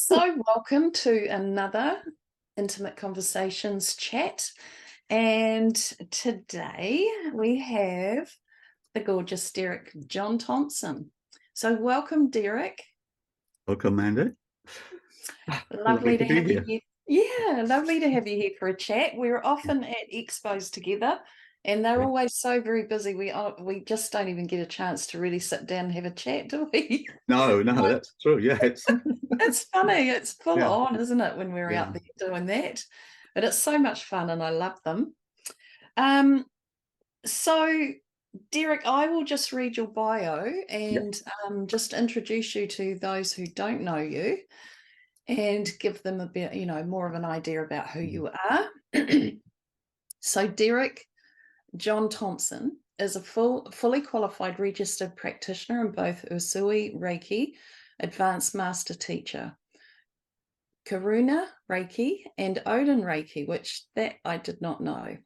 So welcome to another Intimate Conversations chat. And today we have the gorgeous John Thompson. So welcome, Derek. Welcome, Mandy. Lovely to have you here. Yeah, lovely to have you here for a chat. We're often at expos together, and they're always so very busy. We just don't even get a chance to really sit down and have a chat, do we? No, that's true. Yeah, It's funny. It's full on, isn't it, when we're out Yeah. there doing that? But it's so much fun, and I love them. So, Derek, I will just read your bio and just introduce you to those who don't know you, and give them a bit, more of an idea about who you are. So Derek John Thompson is a fully qualified registered practitioner in both Usui Reiki, Advanced Master Teacher, Karuna Reiki, and Oden Reiki, which that I did not know.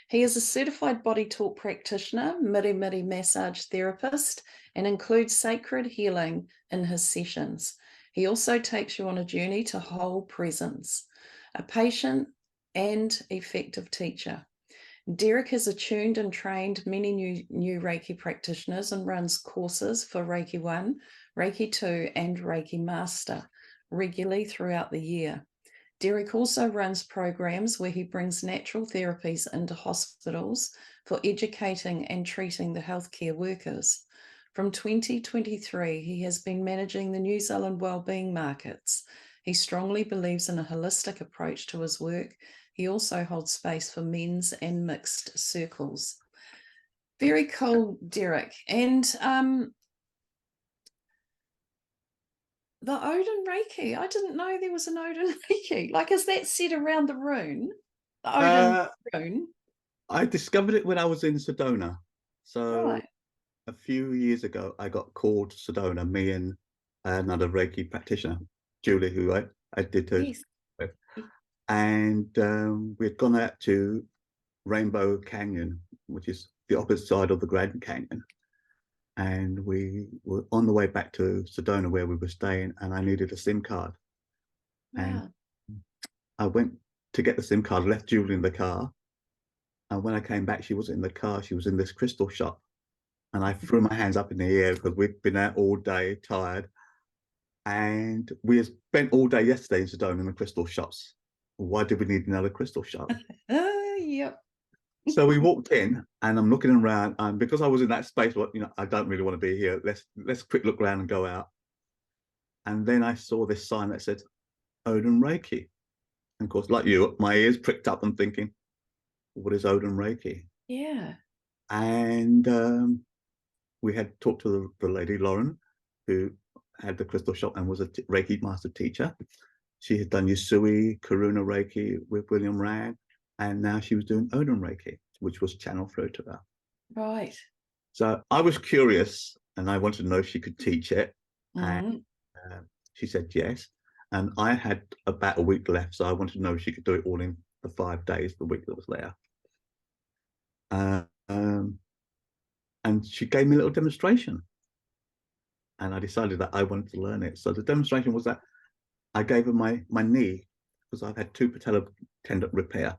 He is a certified BodyTalk Practitioner, MiriMiri Massage Therapist, and includes sacred healing in his sessions. He also takes you on a journey to whole presence, a patient and effective teacher. Derek has attuned and trained many new Reiki practitioners and runs courses for Reiki 1, Reiki 2, and Reiki Master regularly throughout the year. Derek also runs programs where he brings natural therapies into hospitals for educating and treating the healthcare workers. From 2023, he has been managing the New Zealand Wellbeing Markets. He strongly believes in a holistic approach to his work. He also holds space for men's and mixed circles. Very cool, Derek. And the Oden Reiki, I didn't know there was an Oden Reiki. Like, is that set around the rune? The Oden rune? I discovered it when I was in Sedona. So Right. a few years ago, I got called to Sedona, me and another Reiki practitioner, Julie, who I did too. Yes. And we had gone out to Rainbow Canyon, which is the opposite side of the Grand Canyon. And we were on the way back to Sedona where we were staying, and I needed a SIM card. Wow. And I went to get the SIM card, left Julie in the car. And when I came back, she wasn't in the car. She was in this crystal shop. And I threw my hands up in the air because we'd been out all day, tired. And we had spent all day yesterday in Sedona in the crystal shops. Why did we need another crystal shop? Yep. So we walked in, and I'm looking around, and because I was in that space, I don't really want to be here. Let's quick look around and go out. And then I saw this sign that said Oden Reiki. And of course, like you, my ears pricked up and thinking, what is Oden Reiki? Yeah. And we had talked to the lady, Lauren, who had the crystal shop and was a Reiki Master teacher. She had done Usui, Karuna Reiki with William Rand, and now she was doing Oden Reiki, which was channeled through to her. Right. So I was curious, and I wanted to know if she could teach it. And she said yes. And I had about a week left, so I wanted to know if she could do it all in the 5 days, the week that was there. And she gave me a little demonstration. And I decided that I wanted to learn it. So the demonstration was that I gave her my knee, because I've had 2 patella tendon repair.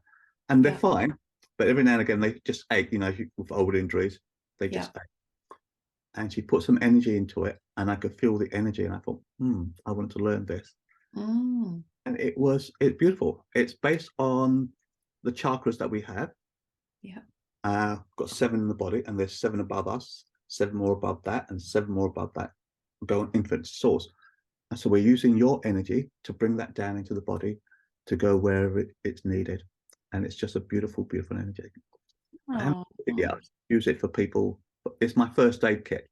And they're fine, but every now and again they just ache, with old injuries, they just ache. And she put some energy into it, and I could feel the energy, and I thought, I want to learn this. And it's beautiful. It's based on the chakras that we have. Got 7 in the body, and there's 7 above us, 7 more above that, and 7 more above that go on infinite source. And so we're using your energy to bring that down into the body to go wherever it's needed. And it's just a beautiful, beautiful energy. Use it for people. It's my first aid kit.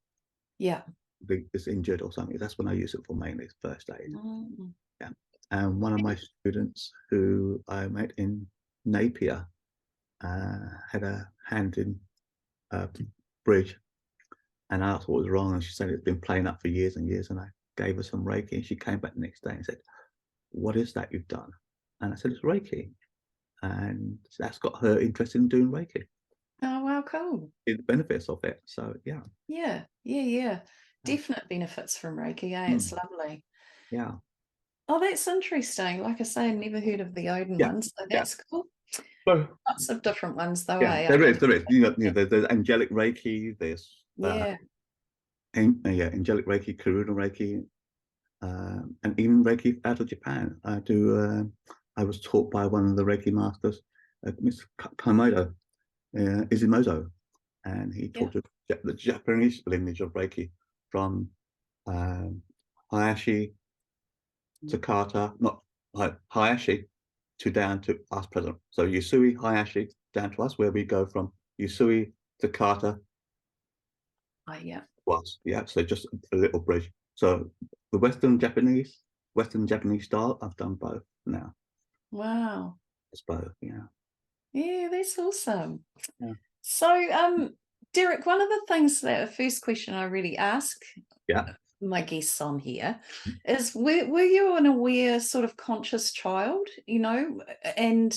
Yeah. It's injured or something. That's when I use it for, mainly first aid. Yeah. And one of my students who I met in Napier had a hand in bridge, and I asked what was wrong, and she said it's been playing up for years and years. And I gave her some Reiki, and she came back the next day and said, what is that you've done? And I said, it's Reiki. And that's got her interested in doing Reiki. Oh, wow, cool. The benefits of it. So Yeah. Definite benefits from Reiki. It's lovely. Yeah. Oh, that's interesting. Like I say, I've never heard of the Oden Yeah, one, so yeah. that's cool. So Lots of different ones though, yeah, eh? I there is, guess. there is. There's angelic Reiki. There's Yeah, yeah, angelic Reiki, Karuna Reiki, and even Reiki out of Japan. I was taught by one of the Reiki masters, Mr. Kamoto, Izimoto, and he yeah. taught us the Japanese lineage of Reiki from um, Hayashi to Kata, not Hayashi to down to us present. So Usui, Hayashi down to us, where we go from Usui to Kata Oh, yeah. to us. Yeah, so just a little bridge. So the Western Japanese style, I've done both now. Wow. It's both, yeah. Yeah, that's awesome. Yeah. So, Derek, one of the things that the first question I really ask Yeah. my guests on here is were you an aware sort of conscious child, and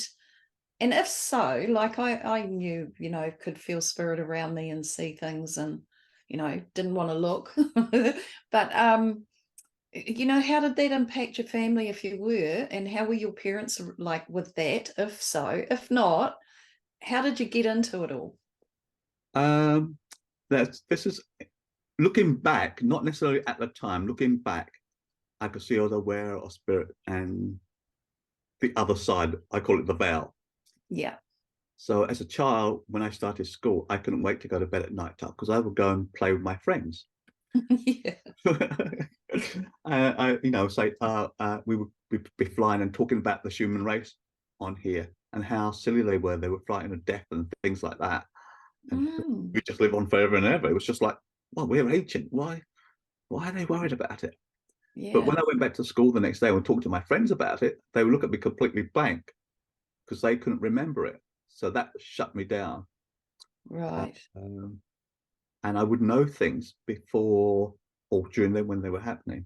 if so, like I knew, could feel spirit around me and see things and, didn't want to look. But how did that impact your family if you were, and how were your parents like with that, if so? If not, how did you get into it all? Um, this is looking back, not necessarily at the time. Looking back, I could see I was aware of spirit and the other side. I call it the veil. Yeah. So as a child, when I started school, I couldn't wait to go to bed at night time because I would go and play with my friends. Yeah. Say we would be flying and talking about the human race on here and how silly they were. They were frightened of death and things like that. And Mm, we just live on forever and ever. It was just like, well, we're ancient. Why are they worried about it? But when yeah. I went back to school the next day and talked to my friends about it, they would look at me completely blank because they couldn't remember it. So that shut me down. Right. Um, and I would know things before or during them when they were happening.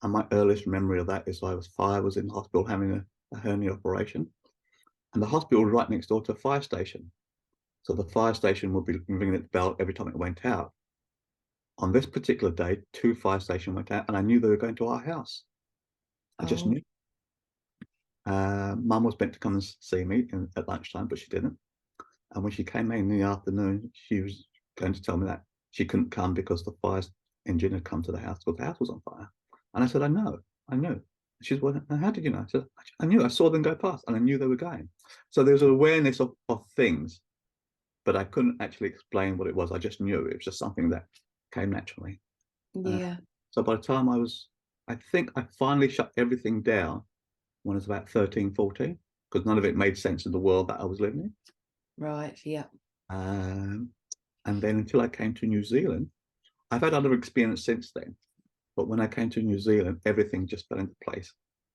And my earliest memory of that is I was in the hospital having a hernia operation, and the hospital was right next door to a fire station. So the fire station would be ringing its bell every time it went out. On this particular day, two fire stations went out, and I knew they were going to our house. I just Oh, knew. Mum was meant to come and see me at lunchtime, but she didn't. And when she came in the afternoon, she was going to tell me that she couldn't come because the fire engine had come to the house because the house was on fire. And I said, I know, I knew. She said, well, how did you know? I said, I knew, I saw them go past and I knew they were going. So there was an awareness of things, but I couldn't actually explain what it was. I just knew it was just something that came naturally. Uh, yeah. so by the time I think I finally shut everything down when I was about 13, 14, because none of it made sense in the world that I was living in. Right. Yeah. Um, and then until I came to New Zealand, I've had other experience since then. But when I came to New Zealand, everything just fell into place.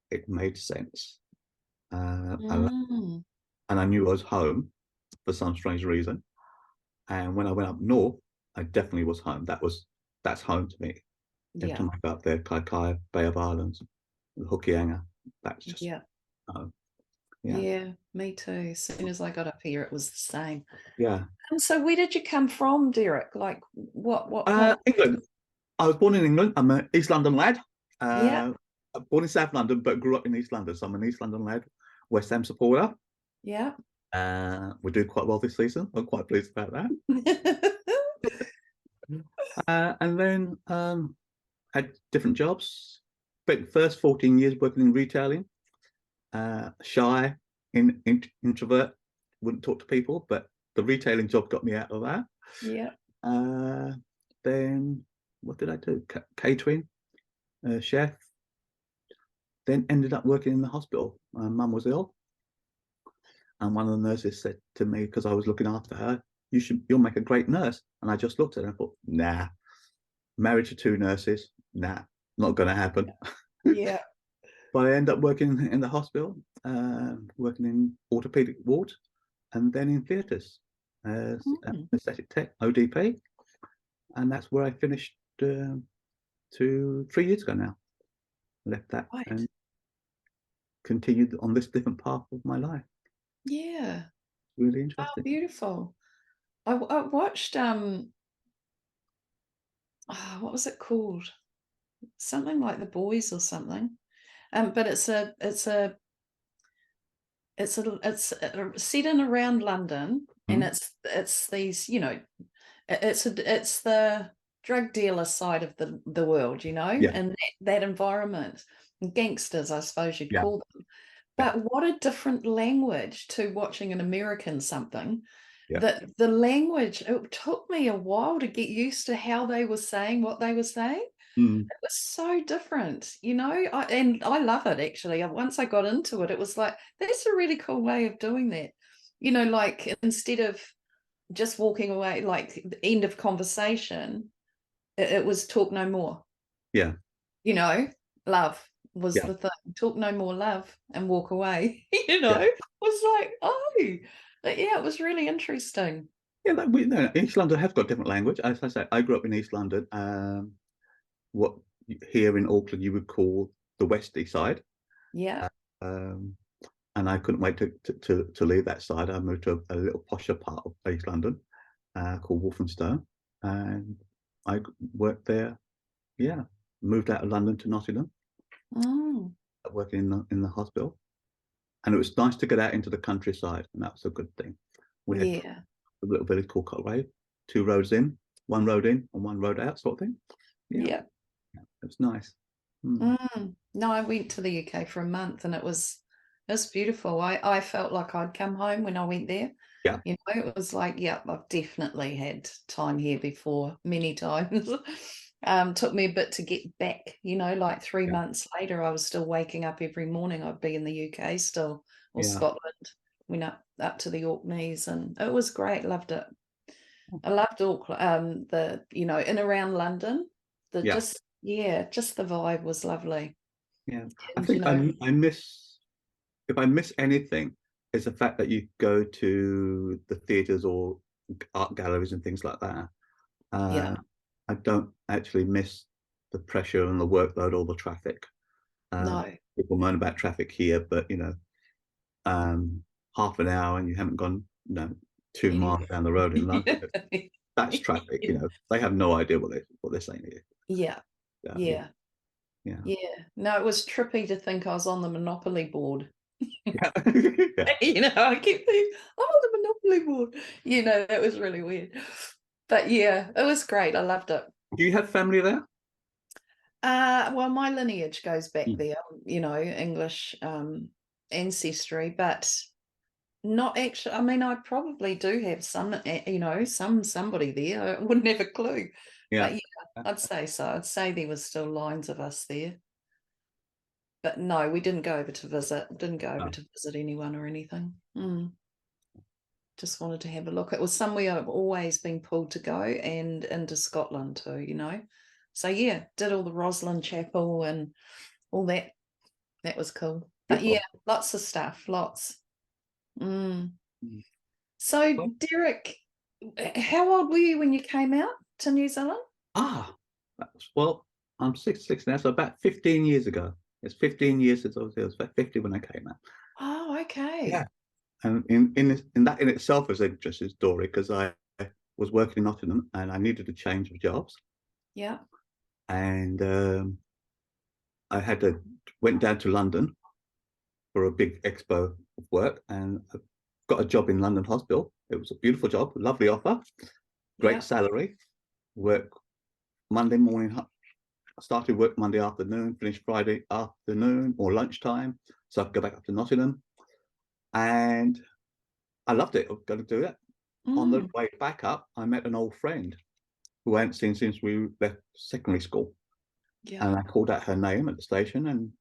It made sense. And Mm, I knew I was home for some strange reason. And when I went up north, I definitely was home. That's home to me. Every yeah. time I go up there, Kai Kai, Bay of Islands, Hokianga, that's just Yeah. home. Yeah. Yeah. Me too. As soon as I got up here, it was the same. Yeah. And so, where did you come from, Derek? Like, what part of? England. I was born in England. I'm an East London lad. Yeah. Uh, born in South London, but grew up in East London. So I'm an East London lad, West Ham supporter. Yeah. We do quite well this season. I'm quite pleased about that. And then had different jobs. Spent the first 14 years working in retailing. Shy, introvert, wouldn't talk to people, but the retailing job got me out of that. Yeah. Then what did I do? Catering, chef. Then ended up working in the hospital. My mum was ill, and one of the nurses said to me, because I was looking after her, you'll make a great nurse. And I just looked at her and thought, nah. Married to two nurses, nah, not going to happen. Yeah. But I ended up working in the hospital, working in orthopedic ward, and then in theatres as Mm, aesthetic tech, ODP, and that's where I finished 3 years ago now. Left that right. and continued on this different path of my life. Yeah. Really Oh, interesting. beautiful. I watched what was it called? Something like The Boys or something. But it's set in around London, and Mm. it's these, it's the drug dealer side of the world, Yeah, and that environment, gangsters, I suppose you'd yeah, call them. yeah, But what a different language to watching an American something. yeah. The language, it took me a while to get used to how they were saying what they were saying. Mm. It was so different, and I love it actually. Once I got into it, it was like, that's a really cool way of doing that. Like instead of just walking away, like the end of conversation, it was talk no more. Yeah, You know, love was yeah, the thing. Talk no more, love, and walk away. yeah. It was like, oh, but yeah, it was really interesting. Yeah, we no, East London has got different language. As I say, I grew up in East London. What here in Auckland you would call the Westie side. Yeah. Um, and I couldn't wait to leave that side. I moved to a little posher part of East London called Walthamstow, and I worked there. Yeah, moved out of London to Nottingham, Mm, working in the hospital, and it was nice to get out into the countryside, and that was a good thing. We had yeah. a little village called Cotway, 2 roads in, 1 road in, and 1 road out, sort of thing. Yeah, Yeah. it was nice. Mm. No, I went to the UK for a month, and it was beautiful. I felt like I'd come home when I went there. Yeah, It was like, yeah, I've definitely had time here before, many times. Took me a bit to get back, like three yeah, months later, I was still waking up every morning. I'd be in the UK still, or yeah. Scotland. Went up to the Orkneys, and it was great. Loved it. I loved Auckland, in around London. The Yeah. just Yeah, just the vibe was lovely. Yeah, I And think I miss, if I miss anything, it's the fact that you go to the theatres or art galleries and things like that. yeah, Uh, I don't actually miss the pressure and the workload or the traffic. Uh, no. People moan about traffic here, but um, half an hour and you haven't gone, 2 miles down the road in London. That's traffic. They have no idea what they're saying here. Yeah, Yeah, yeah, yeah, yeah. No, it was trippy to think I was on the Monopoly board. yeah, yeah. I kept thinking, I'm on the Monopoly board. That was really weird. But yeah, it was great. I loved it. Do you have family there? Well, my lineage goes back Mm. there, English ancestry, but not actually. I mean, I probably do have some, somebody there. I wouldn't have a clue. Yeah. But yeah, I'd say so. I'd say there was still lines of us there. But no, we didn't go over to visit. Didn't go over Oh, to visit anyone or anything. Just wanted to have a look. It was somewhere I've always been pulled to go, and into Scotland too. So yeah, did all the Roslin Chapel and all that. That was cool. But yeah, beautiful. lots of stuff, lots. Mm. Mm. So Well, Derek, how old were you when you came out to New Zealand? Ah, well, I'm 66 now, so about 15 years ago. It's 15 years since I was about 50 when I came out. Oh, Yeah. okay. And in that in itself is an interesting story because I was working in Nottingham and I needed a change of jobs. Yeah. And I went down to London for a big expo of work and I got a job in London Hospital. It was a beautiful job, lovely offer, great Yeah. salary, work Monday morning. I started work Monday afternoon, finished Friday afternoon or lunchtime, so I could go back up to Nottingham. And I loved it. I was going to do it. On the Mm. way back up, I met an old friend who I hadn't seen since we left secondary school. Yeah. And I called out her name at the station and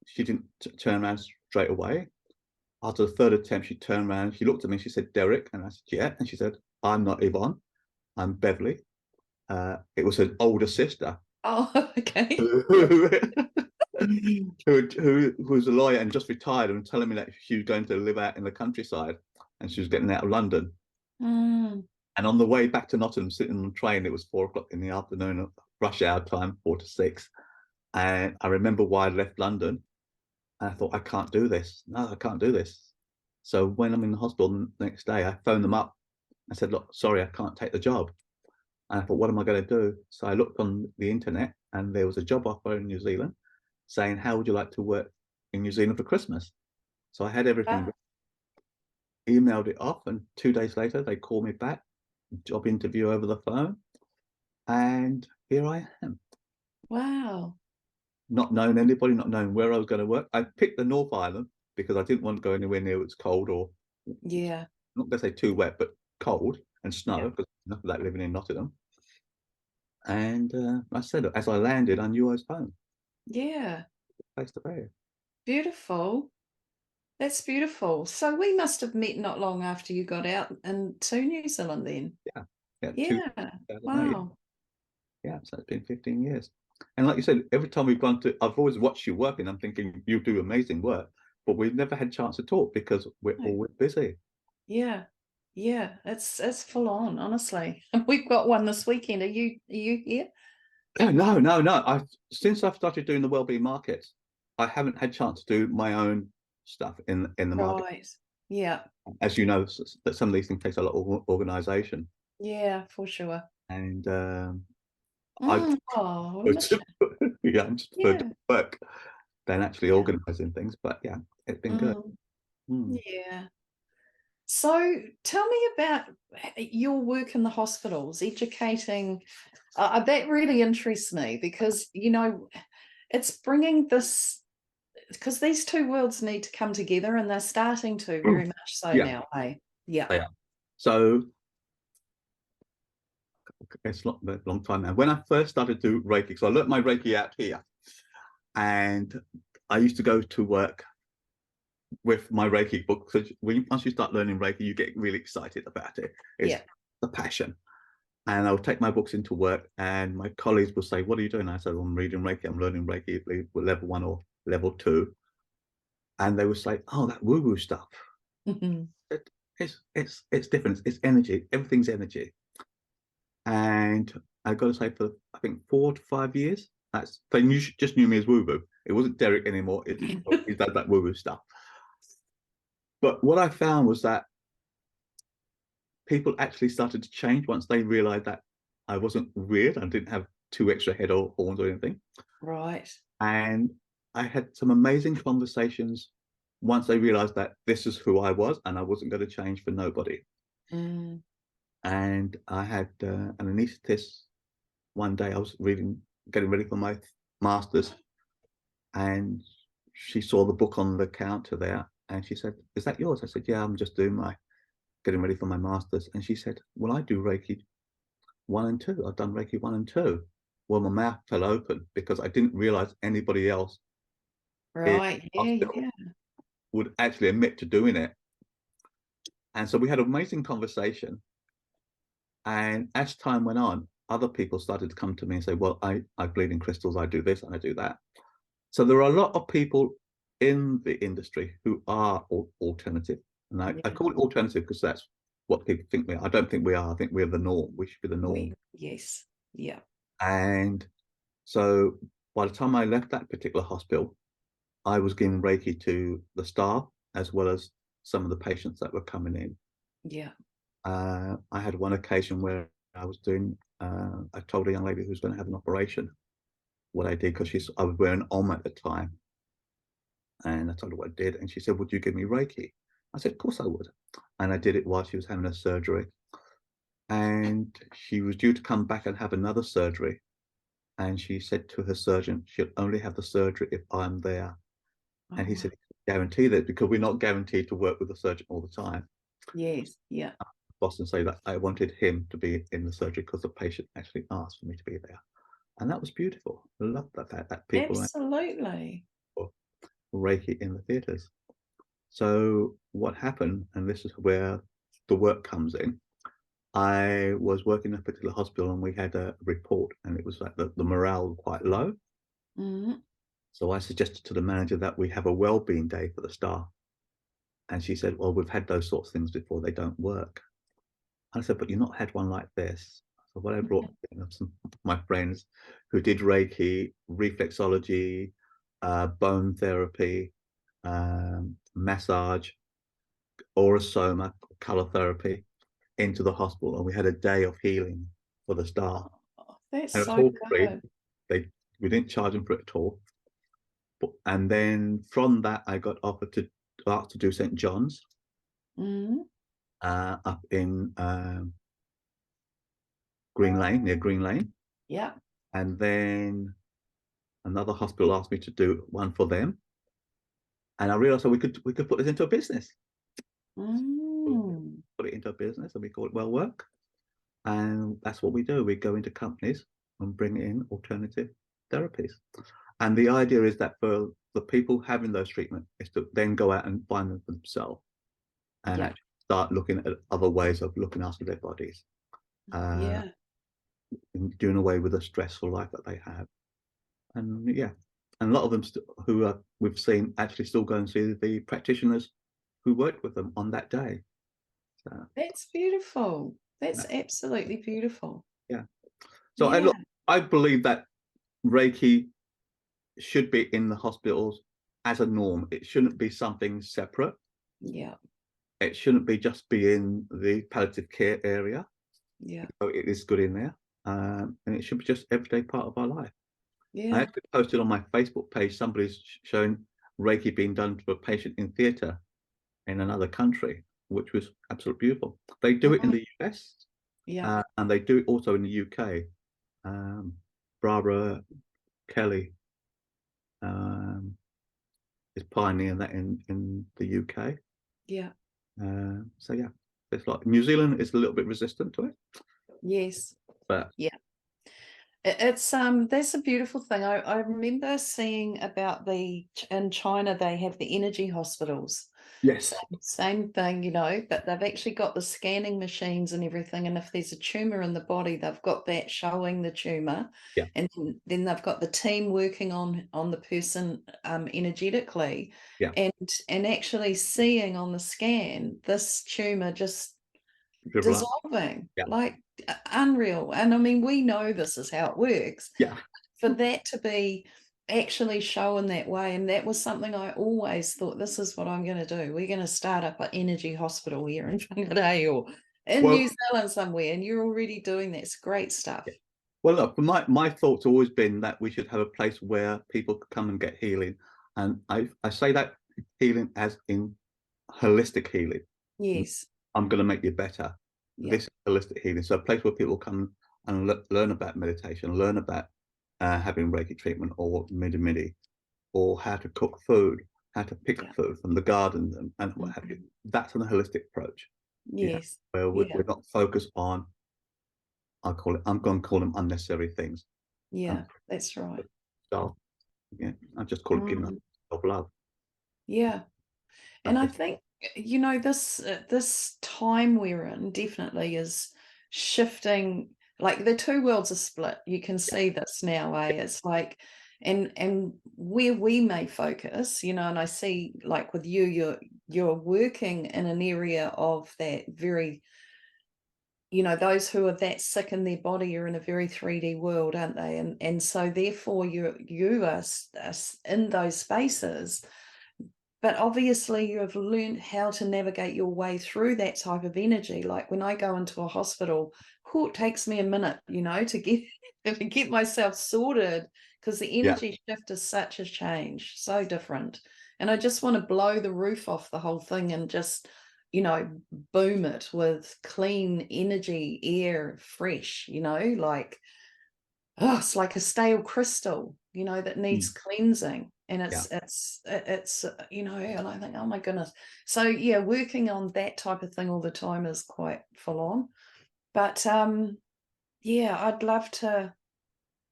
she didn't turn around straight away. After the third attempt, she turned around, she looked at me, she said, Derek. And I said, yeah. And she said, I'm not Yvonne, I'm Beverly. It was her older sister Oh, okay. who, who was a lawyer and just retired and telling me that she was going to live out in the countryside and she was getting out of London. Mm. And on the way back to Nottingham, sitting on the train, it was 4 o'clock in the afternoon, rush hour time, 4 to 6. And I remember why I left London. And I thought, I can't do this. No, I can't do this. So when I'm in the hospital the next day, I phoned them up. I said, look, sorry, I can't take the job. And I thought, what am I going to do? So I looked on the internet and there was a job offer in New Zealand. saying, how would you like to work in New Zealand for Christmas? So I had everything, Wow. emailed it off, and 2 days later they called me back, job interview over the phone, and here I am. Wow. Not knowing anybody, not knowing where I was going to work. I picked the North Island because I didn't want to go anywhere near it's cold, or Yeah. not going to say too wet, but cold and Yeah. snow, because enough of that living in Nottingham. And I said, as I landed, I knew I was home, Yeah. place to be. Beautiful. That's beautiful. So we must have met not long after you got out into New Zealand then. Yeah, yeah, Yeah. 2008. Wow. Yeah, so it's been 15 years. And like you said, every time we've gone to, I've always watched you work, and I'm thinking you do amazing work, but we've never had a chance to talk because we're Right. always busy. Yeah. Yeah. It's full on, honestly. We've got one this weekend. Are you here? Oh, no. Since I've started doing the wellbeing markets, I haven't had a chance to do my own stuff in the market. Right. Yeah. As you know, that some of these things takes a lot of organization, Yeah, for sure. and I Oh, I prefer miss you. yeah, I'm just prefer to Yeah. work than actually Yeah. organizing things. But yeah, it's been good. Mm, Mm. yeah. So tell me about your work in the hospitals, educating. That really interests me because, it's bringing this, because these two worlds need to come together and they're starting to very much so Yeah, now. Hey, yeah, yeah. So it's not a long time now. When I first started to Reiki, so I learned my Reiki out here, and I used to go to work with my Reiki book. So once you start learning Reiki, you get really excited about it. It's yeah, the passion. And I would take my books into work, and my colleagues would say, "What are you doing?" I said, "I'm reading Reiki. I'm learning Reiki, level 1 or level 2." And they would say, "Oh, that woo-woo stuff. mhm, It, it's different. It's energy. Everything's energy." And I got to say, for I think 4 to 5 years, just knew me as woo-woo. It wasn't Derek anymore. He does that woo-woo stuff. But what I found was that people actually started to change once they realized that I wasn't weird. I didn't have two extra head or horns or anything. right, And I had some amazing conversations once they realized that this is who I was and I wasn't going to change for nobody. mm, And I had an anesthetist one day. I was getting ready for my master's, and she saw the book on the counter there, and she said, "Is that yours?" I said, "Yeah, I'm just getting ready for my master's." And she said, "Well, I do Reiki 1 and 2. I've done Reiki 1 and 2." Well, my mouth fell open because I didn't realize anybody else in right, the yeah, hospital yeah, would actually admit to doing it. And so we had an amazing conversation. And as time went on, other people started to come to me and say, "Well, I bleed in crystals, I do this and I do that." So there are a lot of people in the industry who are alternative. And I yeah. call it alternative because that's what people think we are. I don't think we are. I think we're the norm. We should be the norm. Yes, yeah, And so by the time I left that particular hospital, I was giving Reiki to the staff as well as some of the patients that were coming in. yeah, I had one occasion where I told a young lady who was going to have an operation what I did, because I was wearing Om at the time. And I told her what I did. And she said, "Would you give me Reiki?" I said, "Of course I would." And I did it while she was having her surgery. And she was due to come back and have another surgery. And she said to her surgeon, she'll only have the surgery if I'm there. And he oh, said, "Guarantee that?" Because we're not guaranteed to work with the surgeon all the time. yes, yeah, Boston say that I wanted him to be in the surgery because the patient actually asked for me to be there. And that was beautiful. I love the fact that people are absolutely, Reiki in the theatres. So what happened, and this is where the work comes in. I was working in a particular hospital and we had a report, and it was like the morale was quite low. mm, So I suggested to the manager that we have a well-being day for the staff. And she said, "Well, we've had those sorts of things before, they don't work." I said, "But you've not had one like this." So what I brought some of my friends who did Reiki, reflexology, bone therapy, massage, aurosoma, color therapy into the hospital, and we had a day of healing for the staff. oh, that's And it was so all free. good. They We didn't charge them for it at all. And then from that, I got offered to start to do St. John's up in Green Lane, near Green Lane. Yeah. And then another hospital asked me to do one for them. And I realized that we could put this into a business. Put it into a business, and we call it Well Work. And that's what we do. We go into companies and bring in alternative therapies. And the idea is that for the people having those treatments is to then go out and find them for themselves and actually start looking at other ways of looking after their bodies. And doing away with the stressful life that they have. And and a lot of them we've seen actually still go and see the practitioners who worked with them on that day. So that's beautiful. That's absolutely beautiful. Yeah. So I believe that Reiki should be in the hospitals as a norm. It shouldn't be something separate. Yeah. It shouldn't be just be in the palliative care area. Yeah. So it is good in there. And it should be just everyday part of our life. Yeah. I actually posted on my Facebook page, somebody's showing Reiki being done to a patient in theatre in another country, which was absolutely beautiful. They do it in the US, and they do it also in the UK. Barbara Kelly is pioneering that in the UK. Yeah. So it's like New Zealand is a little bit resistant to it. Yes. But it's that's a beautiful thing. I remember seeing about in China they have the energy hospitals. yes, Same thing, you know, but they've actually got the scanning machines and everything. And if there's a tumor in the body, they've got that showing the tumor. Yeah. And then they've got the team working on the person energetically. Yeah. And actually seeing on the scan this tumor just dissolving, like unreal. And I mean, we know this is how it works. Yeah. For that to be actually shown that way, and that was something I always thought, this is what I'm going to do. We're going to start up an energy hospital here in Whangarei or in New Zealand somewhere, and you're already doing that. It's great stuff. Yeah. Well, look, my thought's always been that we should have a place where people could come and get healing. And I say that healing as in holistic healing. Yes. I'm going to make you better. Yeah. This is holistic healing. So a place where people come and learn about meditation, learn about having Reiki treatment or MiriMiri, or how to cook food, how to pick food from the garden and what have you. That's an holistic approach. Yes. Where we're not focused on, I'm going to call them unnecessary things. Yeah, that's right. So, I just call it giving self-love. Yeah. And I think, you know, this time we're in definitely is shifting. Like the two worlds are split. You can see this now, It's like, and where we may focus, you know, and I see like with you're working in an area of that very, you know, those who are that sick in their body are in a very 3D world, aren't they? And so therefore you are in those spaces. But obviously you have learned how to navigate your way through that type of energy. Like when I go into a hospital, it takes me a minute, you know, to get myself sorted, because the energy shift is such a change, so different. And I just want to blow the roof off the whole thing and just, you know, boom it with clean energy, air, fresh, you know, like, it's like a stale crystal, you know, that needs cleansing. And it's you know, and I think, oh my goodness. So working on that type of thing all the time is quite full on. But I'd love to.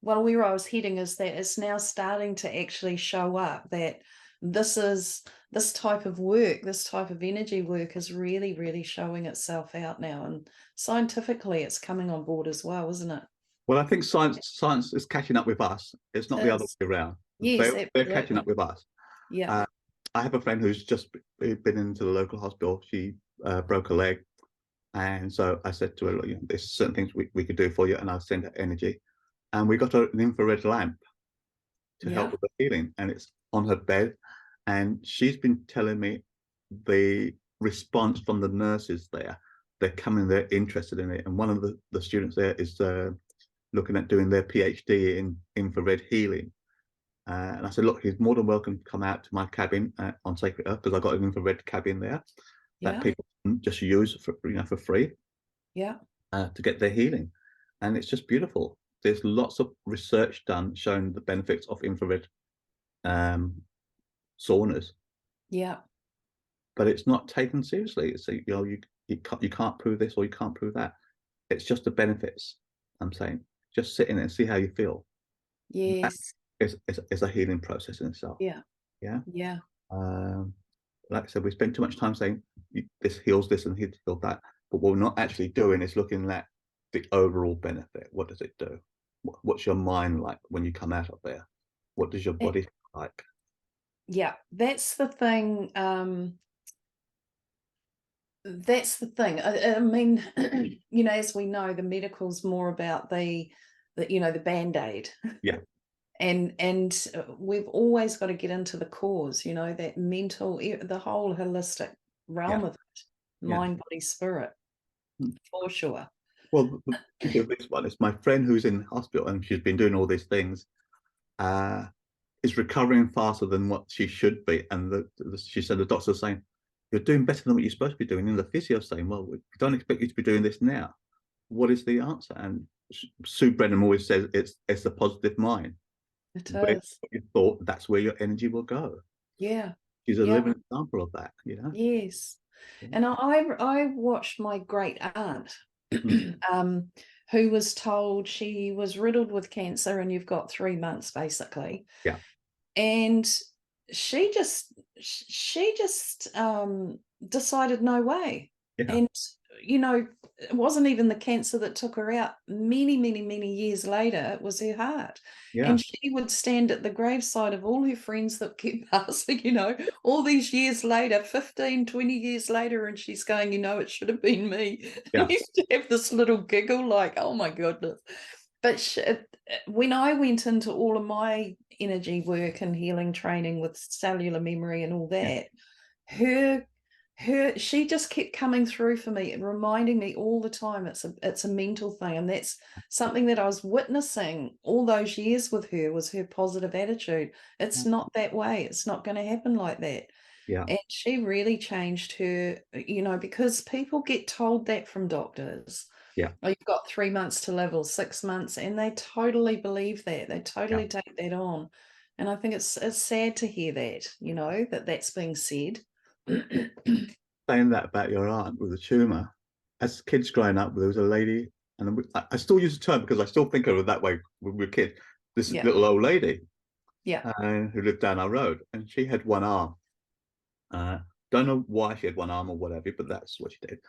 Well, where I was heading is that it's now starting to actually show up that this type of work, this type of energy work is really, really showing itself out now. And scientifically it's coming on board as well, isn't it? Well, I think science is catching up with us. It's not the other way around. Yes, they're catching up with us. Yeah. I have a friend who's just been into the local hospital. She broke a leg. And so I said to her, look, there's certain things we could do for you, and I'll send her energy. And we got her an infrared lamp to help with the healing. And it's on her bed. And she's been telling me the response from the nurses there. They're coming, they're interested in it. And one of the students there is looking at doing their PhD in infrared healing. And I said, look, he's more than welcome to come out to my cabin on Sacred Earth, because I got an infrared cabin there that Yeah. people can just use for, for free Yeah. to get their healing. And it's just beautiful. There's lots of research done showing the benefits of infrared saunas, Yeah. but it's not taken seriously. It's you can't prove this or you can't prove that. It's just the benefits. I'm saying, just sit in it and see how you feel. That Yes. is a healing process in itself. Yeah. Yeah. Yeah. Like I said, we spend too much time saying this heals this and heals that, but what we're not actually doing is looking at the overall benefit. What does it do? What's your mind like when you come out of there? What does your body feel like? Yeah, that's the thing. That's the thing. I mean, as we know, the medical's more about the band-aid. Yeah. And we've always got to get into the cause, that mental, the whole holistic Yeah. realm of it, Yeah. mind, body, spirit, for sure. Well, the beauty of this one is my friend who's in hospital and she's been doing all these things, is recovering faster than what she should be. And she said the doctor's saying, you're doing better than what you're supposed to be doing. And the physio saying, well, we don't expect you to be doing this now. What is the answer? And Sue Brennan always says it's a positive mind. It Where is. you thought, that's where your energy will go. Yeah. She's a Yeah. living example of that, Yes. Yeah. And I watched my great aunt, who was told she was riddled with cancer and you've got 3 months basically. Yeah. And she just decided no way. Yeah. And it wasn't even the cancer that took her out. Many, many, many years later, it was her heart. Yeah. And she would stand at the graveside of all her friends that kept passing, all these years later, 15, 20 years later, and she's going, it should have been me. Yeah. And used to have this little giggle like, oh my goodness. But when I went into all of my energy work and healing training with cellular memory and all that, she just kept coming through for me and reminding me all the time it's a mental thing. And that's something that I was witnessing all those years with her, was her positive attitude. It's not that way. It's not going to happen like that. Yeah. And she really changed her, because people get told that from doctors. Yeah. Oh, you've got 3 months to live or 6 months, and they totally believe that. They totally take that on. And I think it's sad to hear that, that's being said. Saying that about your aunt with a tumor, as kids growing up, there was a lady, and I still use the term because I still think of her that way when we were kids. This little old lady, who lived down our road, and she had one arm. Don't know why she had one arm or whatever, but that's what she did.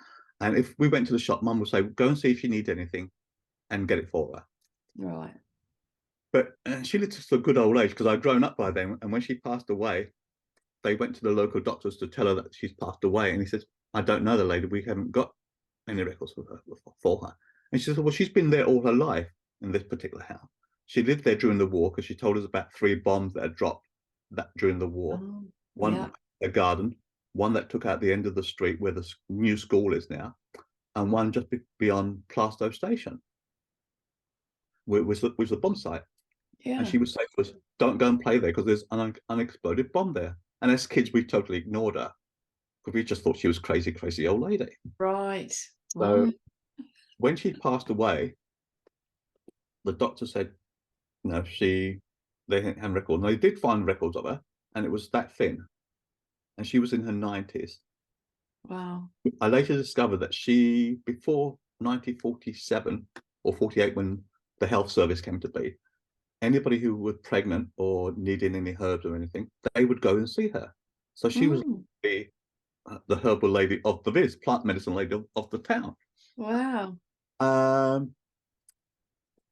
And if we went to the shop, Mum would say, "Go and see if she needs anything, and get it for her." Right. But she lived to a good old age because I'd grown up by then. And when she passed away, they went to the local doctors to tell her that she's passed away. And he says, "I don't know the lady. We haven't got any records for her." And she said, "Well, she's been there all her life in this particular house. She lived there during the war because she told us about 3 bombs that had dropped during the war. One, a garden, one that took out the end of the street where the new school is now, and one just beyond Plaistow Station, which was the bomb site." Yeah. And she would say to us, "Don't go and play there because there's an unexploded bomb there." And as kids, we totally ignored her because we just thought she was crazy, crazy old lady. Right. So when she passed away, the doctor said, no, they didn't have records. And they did find records of her, and it was that thin. And she was in her 90s. Wow. I later discovered that before 1947 or 48, when the health service came to be, anybody who was pregnant or needed any herbs or anything, they would go and see her. So she was the herbal lady of the biz, plant medicine lady of the town. Wow.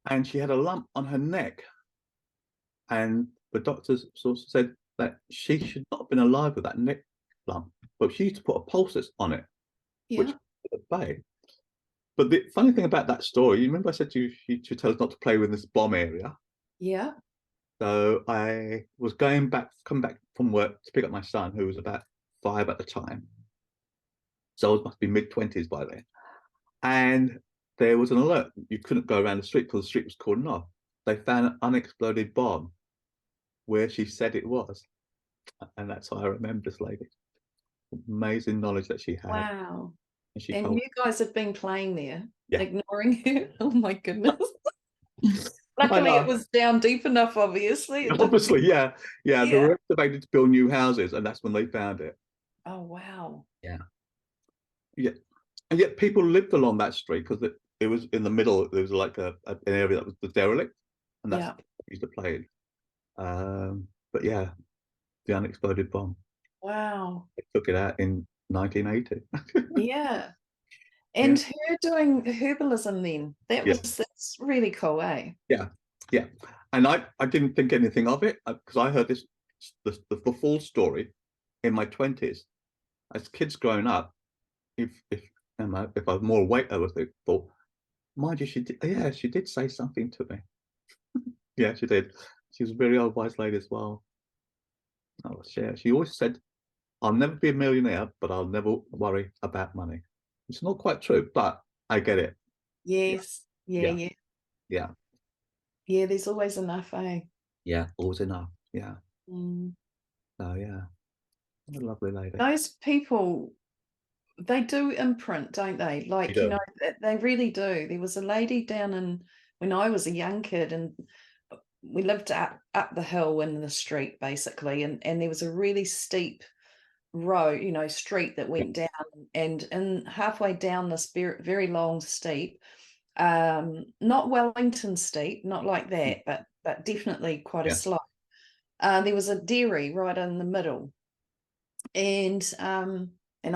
And she had a lump on her neck. And the doctors sort of said that she should not have been alive with that neck lump, but she used to put a poultice on it, which was at bay. But the funny thing about that story, you remember I said to you, she should tell us not to play with this bomb area. Yeah. So I was coming back from work to pick up my son, who was about 5 at the time. So I must be mid-20s by then. And there was an alert. You couldn't go around the street because the street was cordoned off. They found an unexploded bomb where she said it was. And that's how I remember this lady. Amazing knowledge that she had. Wow. And she And told, you guys have been playing there, yeah. ignoring her. Oh my goodness. I Luckily, know. it was down deep enough, obviously. It didn't- Obviously, yeah. They Yeah. were excavated to build new houses, and that's when they found it. Oh, wow. Yeah. And yet people lived along that street because it was in the middle. There was like an area that was the derelict, and that's what we used to play in. But yeah, the unexploded bomb. Wow. They took it out in 1980. Yeah. Yeah. And her doing herbalism then, that's really cool, eh? Yeah. And I didn't think anything of it because I heard the full story in my 20s. As kids growing up, if I was more awake, I would thought, mind you, she did say something to me. Yeah, she did. She was a very old wise lady as well. Oh, she always said, I'll never be a millionaire, but I'll never worry about money. It's not quite true, but I get it. Yes. Yeah. Yeah. Yeah, there's always enough, eh? Yeah, always enough. Yeah. Mm. So yeah, what a lovely lady. Those people, they do imprint, don't they? Like, You do. they really do. There was a lady when I was a young kid, and we lived up the hill in the street, basically, and there was a really steep road, street that went down, and halfway down this very, very long steep, not Wellington steep, not like that, but definitely quite a Yeah. slope. There was a dairy right in the middle, and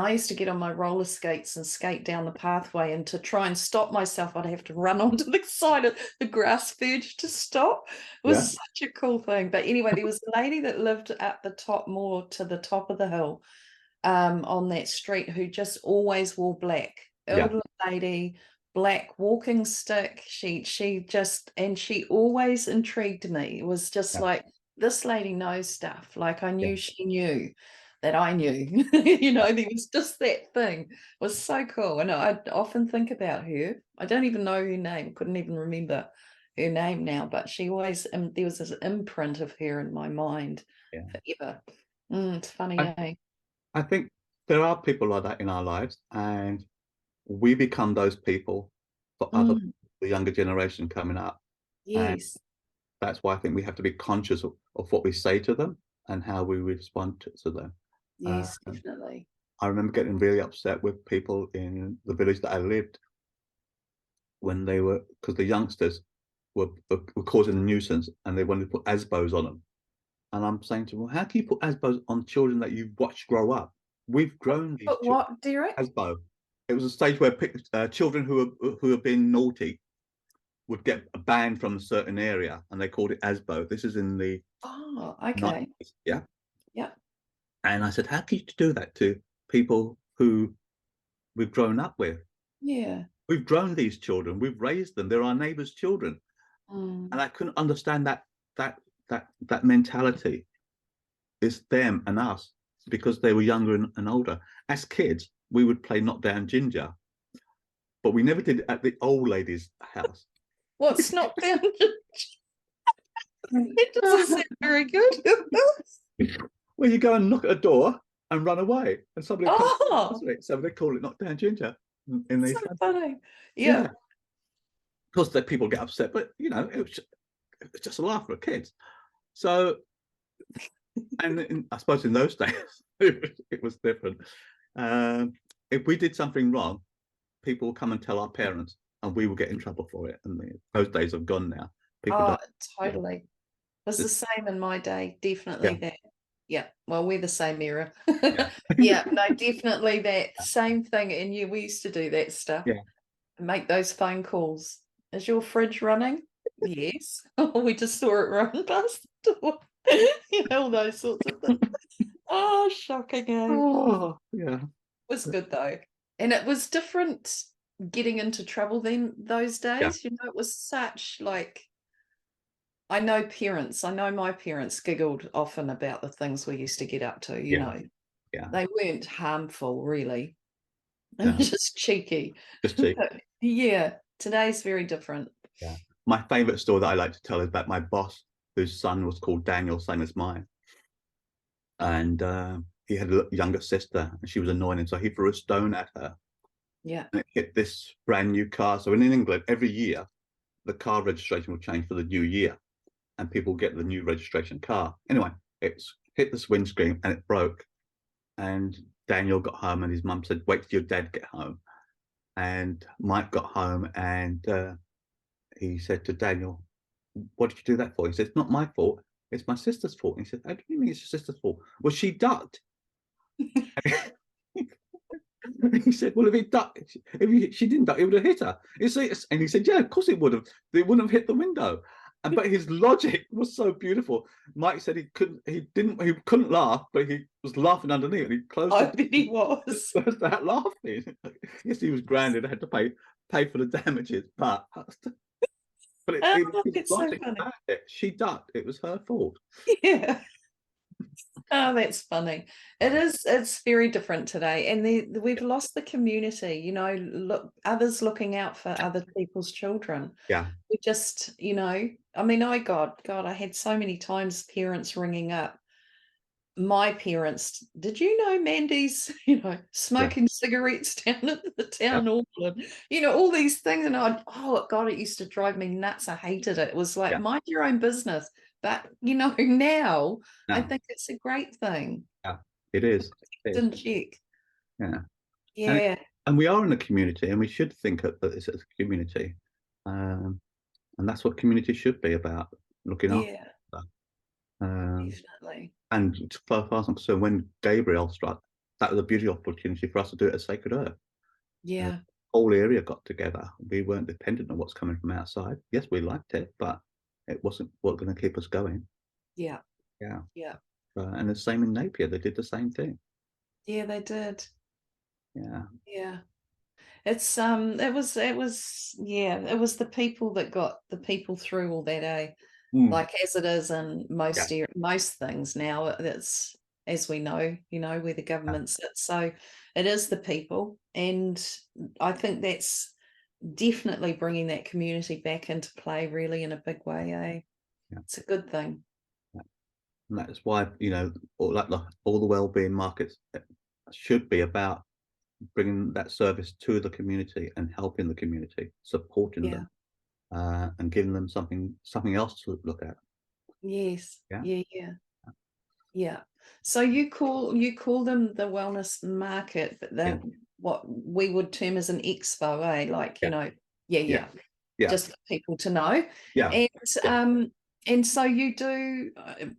I used to get on my roller skates and skate down the pathway, and to try and stop myself, I'd have to run onto the side of the grass verge to stop. It was such a cool thing. But anyway, there was a lady that lived at the top, more to the top of the hill, on that street, who just always wore black. Elderly lady, black walking stick. She always intrigued me. It was just like, this lady knows stuff. Like, I knew she knew that I knew. There was just that thing. It was so cool. And I often think about her. I don't even know her name. Couldn't even remember her name now. But she always, there was this imprint of her in my mind forever. It's funny, eh? I think there are people like that in our lives, and we become those people for the younger generation coming up. And Yes. that's why I think we have to be conscious of what we say to them and how we respond to them. Yes, definitely. I remember getting really upset with people in the village that I lived when because the youngsters were causing a nuisance and they wanted to put ASBOs on them. And I'm saying to them, well, how can you put ASBOs on children that you've watched grow up? We've grown these But what, Derek? ASBO. It was a stage where children who have been naughty would get banned from a certain area, and they called it ASBO. This is in the Okay. 90s, yeah. Yeah. And I said, how can you do that to people who we've grown up with? Yeah. We've grown these children. We've raised them. They're our neighbours' children. And I couldn't understand that mentality. It's them and us, because they were younger and older. As kids, we would play knock down ginger, but we never did it at the old lady's house. What's knock down? It doesn't sound very good. Well, you go and knock at a door and run away, and somebody Oh, so they call it knock down ginger in these. so funny. Yeah. Yeah. Of course, that people get upset, but it was just a laugh for kids. So, and I suppose in those days it was different. If we did something wrong, people would come and tell our parents, and we would get in trouble for it. And those days have gone now. People Totally. It was the same in my day. Definitely that. Yeah. Well, we're the same era. Yeah. No, definitely that same thing. And we used to do that stuff. Yeah. Make those phone calls. Is your fridge running? Yes. We just saw it run past the door. All those sorts of things. Oh, shocking. Oh, yeah. It was good though. And it was different getting into trouble then those days. It was such like, I know my parents giggled often about the things we used to get up to, Yeah. They weren't harmful, really. Yeah. Just cheeky. Just cheeky. Yeah, today's very different. Yeah. My favourite story that I like to tell is about my boss, whose son was called Daniel, same as mine. And he had a younger sister, and she was annoying him, so he threw a stone at her. Yeah. And it hit this brand new car. So in England, every year, the car registration will change for the new year, and people get the new registration car. Anyway, it's hit this windscreen and it broke. And Daniel got home, and his mum said, "Wait till your dad get home." And Mike got home, and he said to Daniel, "What did you do that for?" He said, "It's not my fault. It's my sister's fault." And he said, "How do you mean it's your sister's fault?" "Well, she ducked." He said, "Well, if he ducked, she didn't duck, it would have hit her." And he said, "Yeah, of course it would have. It wouldn't have hit the window." But his logic was so beautiful. Mike said he couldn't laugh, but he was laughing underneath, and he closed I the bet he was. burst out laughing. Yes, he was grounded. I had to pay for the damages, but Oh, his it's so logic funny. about it. She ducked. It was her fault. Yeah. Oh, that's funny. It is. It's very different today, and we've lost the community. You know, look, others looking out for other people's children. Yeah, We just, you know, I mean, God, I had so many times parents ringing up. My parents, did you know Mandy's, you know, yeah, smoking cigarettes down at the yeah. town hall, and, you know, all these things. And oh God, it used to drive me nuts. I hated it. It was like, Yeah. mind your own business. But, you know, now I No, think it's a great thing. yeah, it is. It is. Didn't check. Yeah. And Yeah, and we are in a community, and we should think of this as a community, and that's what community should be about, looking after. yeah, Um, definitely. and as far as I'm concerned, when Gabriel struck, that was a beautiful opportunity for us to do it at Sacred Earth. The Yeah, whole area got together. We weren't dependent on what's coming from outside. Yes, we liked it, but it wasn't what going to keep us going. yeah, Yeah. yeah, And the same in Napier, they did the same thing. yeah, they did. Yeah. Yeah. It was the people that got the people through all that, eh? Mm. Like as it is in Yeah. most things now, it's, as we know, you know, where the Yeah. government sits. So it is the people, and I think that's definitely bringing that community back into play, really, in a big way, eh? Yeah. It's a good thing. Yeah. And that's why, all the wellbeing markets should be about bringing that service to the community and helping the community, supporting Yeah. them, and giving them something else to look at. Yes. Yeah. Yeah. Yeah. Yeah. So you call them the wellness market, but Yeah. that what we would term as an expo, eh? Like, you Yeah. know, yeah, Yeah. yeah. Yeah. Just for people to know. Yeah. And Yeah. and so you do,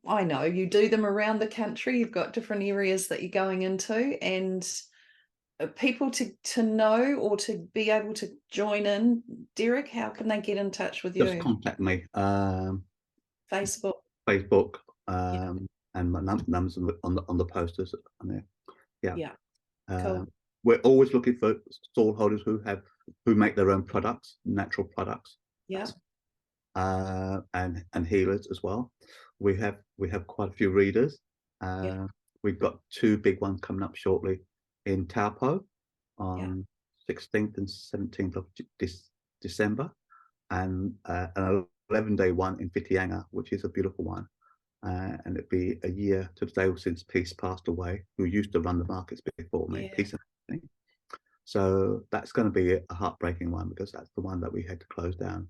I know you do them around the country. You've got different areas that you're going into, and people to know or to be able to join in. Derek, how can they get in touch with Just you? contact me. Facebook. Facebook, Yeah. and my numbers on the posters on there. Yeah. Yeah. Um, Cool. we're always looking for stall holders who make their own products, natural products, Yeah. and healers as well. We have quite a few readers. Yeah. We've got two big ones coming up shortly in Taupo Yeah. on 16th and 17th of December, and an 11-day one in Whitianga, which is a beautiful one. And it'd be a year to the day since Peace passed away, who used to run the markets before me, Yeah. Peace and everything. So that's going to be a heartbreaking one, because that's the one that we had to close down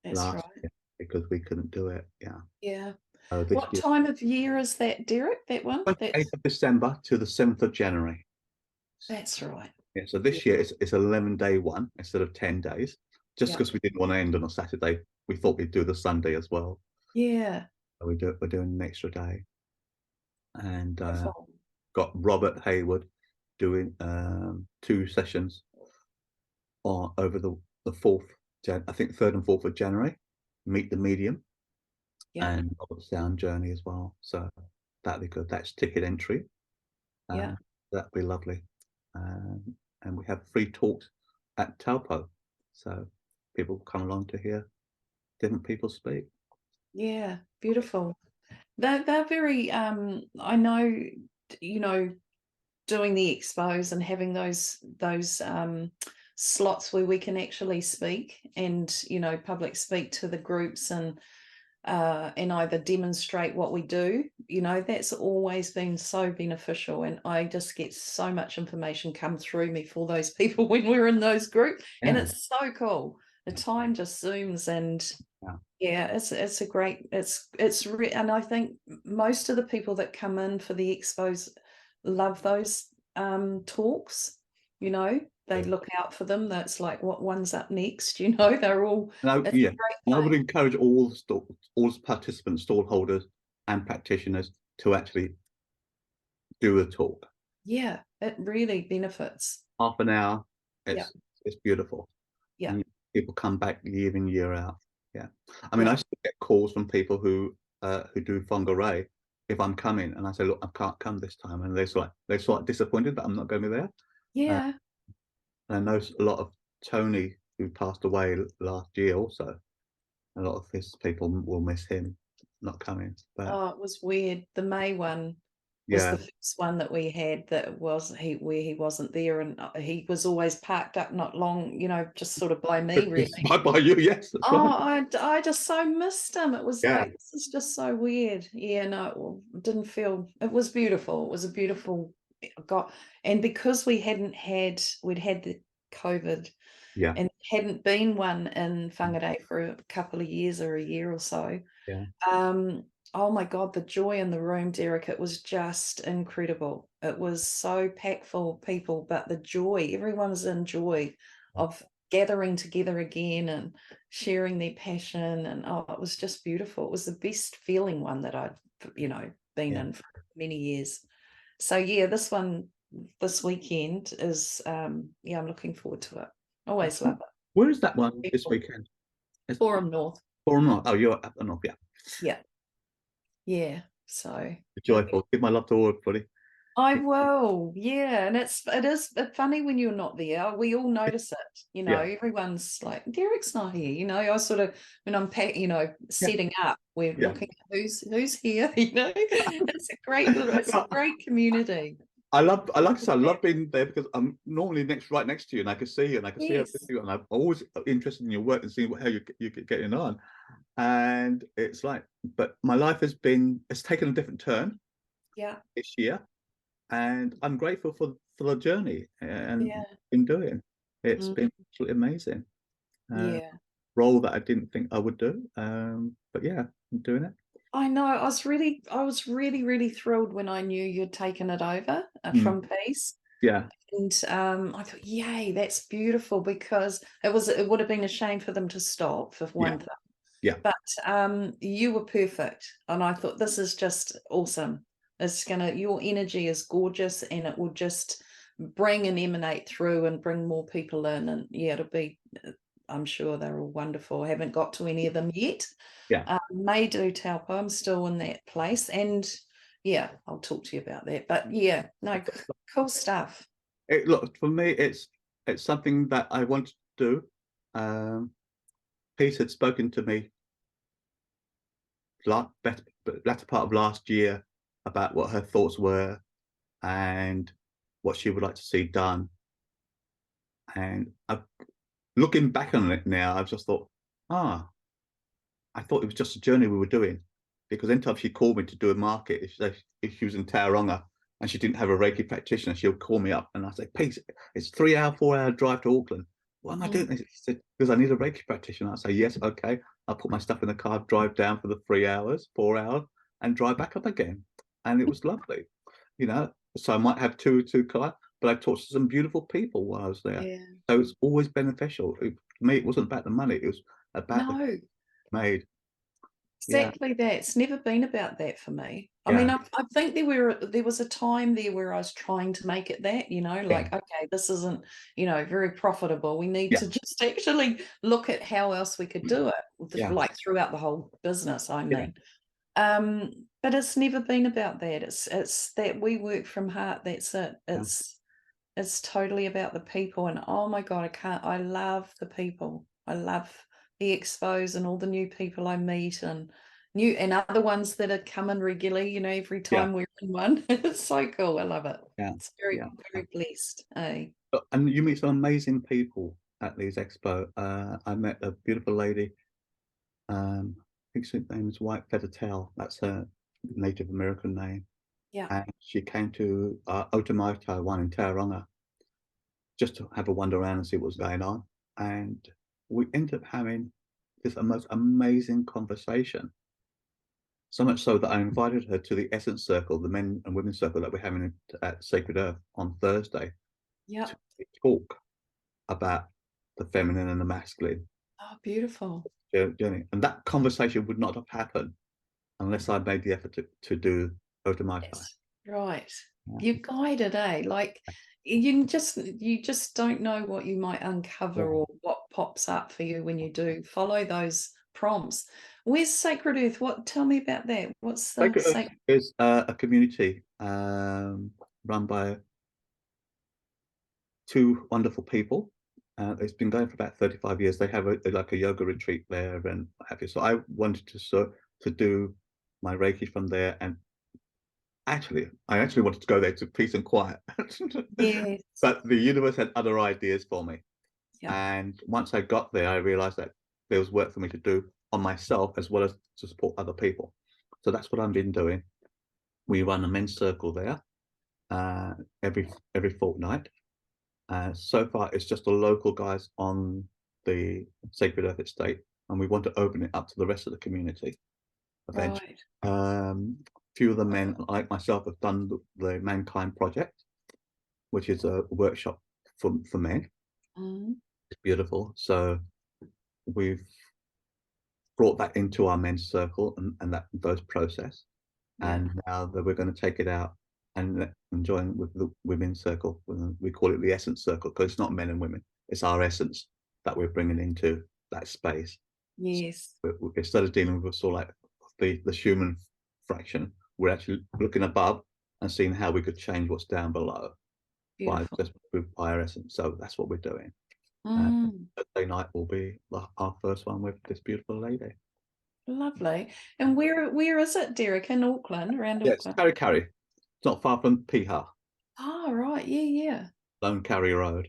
That's last right. year because we couldn't do it. Yeah. Yeah. So this What year, time of year is that, Derek? That one? 28th of December to the 7th of January. That's right. Yeah. So Yeah. this year it's an 11-day one instead of 10 days, just Yeah. because we didn't want to end on a Saturday. We thought we'd do the Sunday as well. Yeah. So we're doing an extra day. And Wonderful. got Robert Hayward doing 2 sessions over the 4th, I think 3rd and 4th of January. Meet the Medium, Yeah. and Robert Sound Journey as well. So that'd be good. That's ticket entry. Yeah. That'd be lovely. And we have free talks at Taupo, so people come along to hear different people speak. Yeah. Beautiful. They're very I know, you know, doing the expos and having those slots where we can actually speak and, you know, public speak to the groups, and and either demonstrate what we do. That's always been so beneficial, and I just get so much information come through me for those people when we're in those groups, and Yeah. it's so cool. The time just zooms, and yeah, it's a great, and I think most of the people that come in for the expos love those talks. They look out for them. That's like, what one's up next? They're all. And It's a great and I would time. encourage all the participants, stallholders, and practitioners to actually do a talk. Yeah, it really benefits. Half an hour. Yeah, It's beautiful. yeah, And people come back year in, year out. Yeah. I mean, yeah, I still get calls from people who do Whangarei if I'm coming, and I say, look, I can't come this time, and they're sort of disappointed that I'm not going to be there. yeah. And I know a lot of Tony, who passed away last year, also a lot of his people will miss him not coming. But Oh, it was weird. The May one was yeah, the first one that we had that was where he wasn't there, and he was always parked up not long, just sort of by me, it's really. by you. Yes, that's Oh, right. I just so missed him. It was Yeah, like, this is just so weird. Yeah, no, it didn't feel. It was beautiful. It was a beautiful. Got and because we'd had the COVID yeah, and hadn't been one in Whangarei for a couple of years or a year or so. yeah, Oh my God, the joy in the room, Derek, it was just incredible. It was so packed full of people, but the joy, everyone was in joy of gathering together again and sharing their passion. And oh, it was just beautiful. It was the best feeling one that I'd, been yeah. in for many years. So yeah, this weekend is, yeah, I'm looking forward to it. Always love Where is that one it. this weekend? It's Forum North. or not? Oh, you're up and off. Yeah, Yeah. Yeah. So joyful. Give my love to all everybody. I will, yeah, and it is funny when you're not there. We all notice it, Yeah, everyone's like, Derek's not here, I sort of when I'm yeah, setting up, we're yeah. looking at who's here, it's a great community. I like I said, I love being there because I'm normally right next to you, and I can see you, and I can see everything Yes, you, and I'm always interested in your work and seeing how you get getting on. And it's like, but my life it's taken a different turn yeah, this year, and I'm grateful for the journey and yeah, been doing. It's mm, been absolutely amazing. Uh, yeah. Role that I didn't think I would do, but yeah, I'm doing it. I know. I was really, really thrilled when I knew you'd taken it over Mm, from Peace. yeah, And I thought, yay, that's beautiful, because it would have been a shame for them to stop, for yeah, one thing. yeah, But you were perfect. And I thought, this is just awesome. Your energy is gorgeous, and it will just bring and emanate through and bring more people in. And yeah, I'm sure they're all wonderful. I haven't got to any of them yet. yeah. May do Taupo. I'm still in that place. And yeah, I'll talk to you about that. But yeah, no, cool stuff. Look, for me, it's something that I want to do. Pete had spoken to me latter part of last year about what her thoughts were and what she would like to see done. And looking back on it now, I've just thought, I thought it was just a journey we were doing, because anytime she called me to do a market, if she was in Tauranga and she didn't have a Reiki practitioner, she'll call me up and I say, Pete, it's 3 hour, 4 hour drive to Auckland. Why am I doing this? She said, because I need a Reiki practitioner. I say, yes, okay. I'll put my stuff in the car, drive down for the 3 hours, 4 hours, and drive back up again. And it was lovely, you know. So I might have two cars, but I talked to some beautiful people while I was there. Yeah. So it's always beneficial. For me, it wasn't about the money, it was about the No, made. Yeah, exactly that. It's never been about that for me. I mean, yeah, I think there was a time there where I was trying to make it that, yeah, like, okay, this isn't, very profitable. We need yeah, to just actually look at how else we could do it, yeah, like throughout the whole business, I yeah, mean. But it's never been about that. It's that we work from heart. That's it. yeah, It's totally about the people. And oh my God, I love the people. I love the expos and all the new people I meet, and other ones that are coming regularly, every yeah, time we're in one. It's so cool. I love it. yeah, It's very, yeah. very blessed. Eh? And you meet some amazing people at these expo. I met a beautiful lady. think her name is White Feather Tail. That's her Native American name. Yeah. And she came to Oden, Taiwan in Tauranga just to have a wander around and see what was going on. And we ended up having this most amazing conversation. So much so that I invited her to the Essence Circle, the men and women's circle that we're having at Sacred Earth on Thursday, Yeah. to talk about the feminine and the masculine Oh, beautiful. journey. And that conversation would not have happened unless I made the effort to do Oden. That's right. Yeah. You're guided, eh? Like you just don't know what you might uncover or what pops up for you when you do follow those prompts. Where's Sacred Earth? Tell me about that. What's the Sacred Earth sacred? is a community run by two wonderful people. It's been going for about 35 years. They have like a yoga retreat there and what have you. So I wanted to do my Reiki from there, and I actually wanted to go there to peace and quiet. Yes. But the universe had other ideas for me. Yeah. And once I got there, I realized that there was work for me to do on myself as well as to support other people. So that's what I've been doing. We run a men's circle there every fortnight. So far, it's just the local guys on the Sacred Earth Estate, and we want to open it up to the rest of the community eventually. Right. Few of the men, like myself, have done the Mankind Project, which is a workshop for men. Mm. It's beautiful. So we've brought that into our men's circle and those process. Yeah. And now that we're going to take it out and join with the women's circle. We call it the Essence Circle because it's not men and women. It's our essence that we're bringing into that space. Yes. So instead of dealing with sort of like the human fraction, we're actually looking above and seeing how we could change what's down below by Beautiful. just with our essence. So that's what we're doing. Mm. Thursday night will be our first one with this beautiful lady. Lovely. And where is it, Derek? In Auckland, around Yes, Auckland? Carry. It's not far from Piha, Oh, right. Yeah, yeah. Lone Carry Road.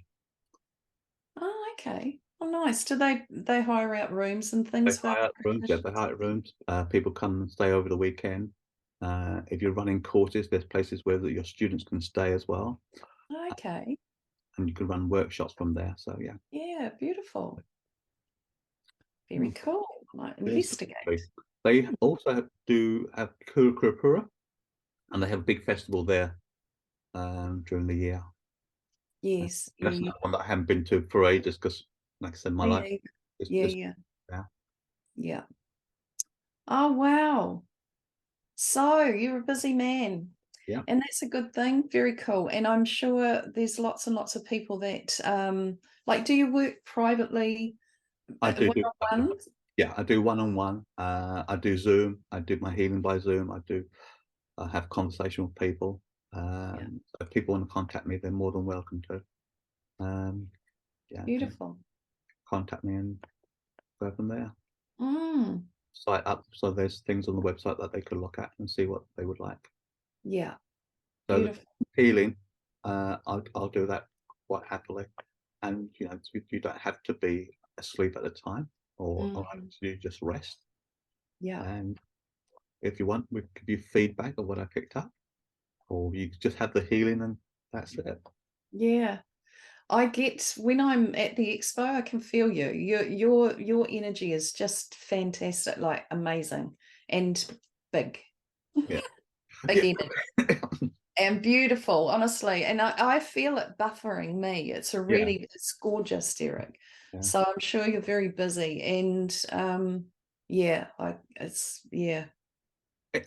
Oh, okay. Oh, nice. Do they hire out rooms and They things for hire out rooms. Yeah, they practitioners? hire out rooms. People come and stay over the weekend. If you're running courses, there's places where your students can stay as well, Okay. and you can run workshops from there. So yeah, Yeah, beautiful. Very Hmm. cool. Might It is lovely. investigate. They also do have Kurupura, and they have a big festival there during the year. Yes. That's Yeah. another one that I haven't been to for ages because, like I said, my life Yeah. is Yeah. just Yeah. yeah. Yeah. Oh, wow. So you're a busy man. Yeah, And that's a good thing. Very cool. And I'm sure there's lots and lots of people that like, do you work privately I do do. one-on-one? Yeah, I do one-on-one. I do Zoom. I do my healing by Zoom. I have conversation with people. Yeah. So if people want to contact me, they're more than welcome to. Yeah, can Beautiful. contact me and go from there. Mm. Site up, so there's things on the website that they could look at and see what they would like. Yeah. So the Beautiful. healing, I'll do that quite happily, and you don't have to be asleep at the time, or Mm. you just rest. Yeah. And if you want, we can give you feedback of what I picked up, or you just have the healing and that's it. Yeah. I get when I'm at the expo, I can feel you. Your energy is just fantastic, like amazing and big. Yeah. Big Yeah. energy. And beautiful, honestly. And I feel it buffering me. Yeah. It's gorgeous, Derek. Yeah. So I'm sure you're very busy. And yeah, yeah,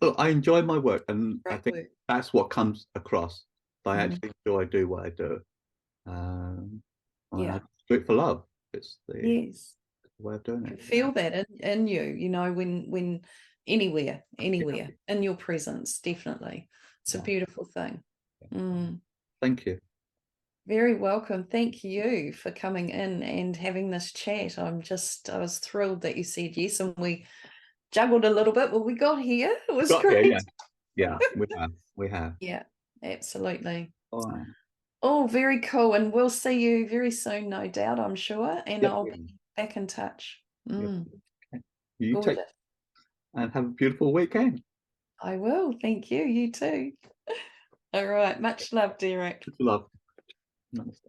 Look, I enjoy my work, and I great think work. that's what comes across. I Mm, actually enjoy do what I do. Um, and I yeah, do it for love. It's the yes. way of doing I it. can Yeah. feel that in you, when anywhere, Yeah. anywhere, in your presence, definitely. It's a Yeah. beautiful thing. Mm. Thank you. Very welcome. Thank you for coming in and having this chat. I was thrilled that you said yes, and we juggled a little bit, but we got here. It was Got here, great. yeah. Yeah, we have. We have. Yeah, absolutely. All right. Oh, very cool. And we'll see you very soon, no doubt, I'm sure. And Yep. I'll be back in touch. Yep. Mm, Okay. You take gorgeous. and have a beautiful weekend. I will. Thank you. You too. All right. Much love, Derek. Love. Namaste.